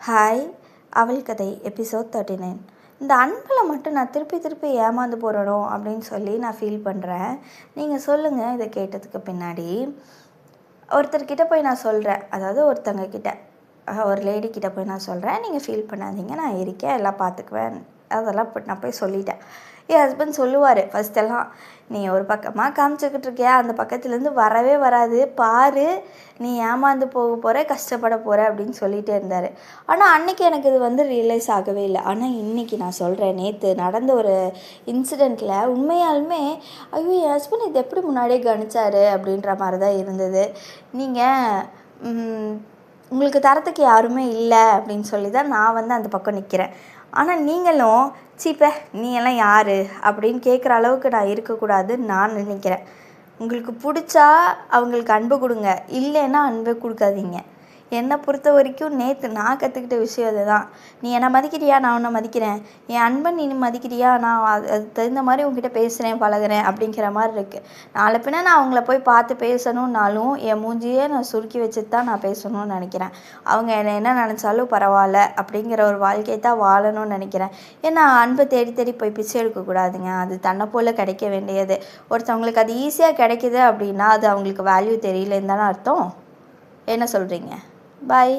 Hi, அவள் கதை episode 39. இந்த அன்பில் மட்டும் நான் திருப்பி ஏமாந்து போகிறனோ அப்படின்னு சொல்லி நான் ஃபீல் பண்ணுறேன். நீங்கள் சொல்லுங்கள். இதை கேட்டதுக்கு பின்னாடி ஒருத்தர்கிட்ட போய் நான் சொல்கிறேன், அதாவது ஒருத்தங்க கிட்ட, ஒரு லேடி கிட்ட போய் நான் சொல்கிறேன், நீங்கள் ஃபீல் பண்ணாதீங்க, நான் இருக்கேன், எல்லாம் பார்த்துக்குவேன், அதெல்லாம் நான் போய் சொல்லிட்டேன். என் ஹஸ்பண்ட் சொல்லுவார் ஃபஸ்ட்டெல்லாம், நீ ஒரு பக்கமாக காமிச்சிக்கிட்டு இருக்கியா, அந்த பக்கத்துலேருந்து வரவே வராது, பாரு நீ ஏமாந்து போக போகிற, கஷ்டப்பட போகிற அப்படின்னு சொல்லிகிட்டே இருந்தார். ஆனால் அன்றைக்கி எனக்கு இது ரியலைஸ் ஆகவே இல்லை. ஆனால் இன்றைக்கி நான் சொல்கிறேன், நேற்று நடந்த ஒரு இன்சிடெண்ட்டில் உண்மையாலுமே ஐயோ என் ஹஸ்பண்ட் இது எப்படி முன்னாடியே கணிச்சார் அப்படின்ற மாதிரி தான் இருந்தது. நீங்கள் உங்களுக்கு தரத்துக்கு யாருமே இல்லை அப்படின்னு சொல்லி தான் நான் அந்த பக்கம் நிற்கிறேன். ஆனால் நீங்களும் சீப்ப நீ எல்லாம் யார் அப்படின்னு கேட்குற அளவுக்கு நான் இருக்கக்கூடாதுன்னு நான் நினைக்கிறேன். உங்களுக்கு பிடிச்சா அவங்களுக்கு அன்பு கொடுங்க, இல்லைன்னா அன்பை கொடுக்காதீங்க. என்னை பொறுத்த வரைக்கும் நேற்று நான் கற்றுக்கிட்ட விஷயம் அதுதான். நீ என்னை மதிக்கிறியா, நான் உன்னை மதிக்கிறேன், என் அன்பன் நீ மதிக்கிறியா, நான் அதுக்கு தகுந்த மாதிரி உங்ககிட்ட பேசுகிறேன் பழகிறேன் அப்படிங்கிற மாதிரி இருக்குது. நாளை பின்ன நான் அவங்கள போய் பார்த்து பேசணுன்னாலும் என் மூஞ்சியே நான் சுருக்கி வச்சுட்டு தான் நான் பேசணும்னு நினைக்கிறேன். அவங்க என்ன நினச்சாலும் பரவாயில்ல அப்படிங்கிற ஒரு வாழ்க்கையை தான் வாழணும்னு நினைக்கிறேன். ஏன்னா அன்பை தேடி போய் பிச்சை எடுக்கக்கூடாதுங்க. அது தன்னை போல் கிடைக்க வேண்டியது. ஒருத்தவங்களுக்கு அது ஈஸியாக கிடைக்கிது அப்படின்னா அது அவங்களுக்கு வேல்யூ தெரியலன்னு தானே அர்த்தம். என்ன சொல்கிறீங்க? பாய்.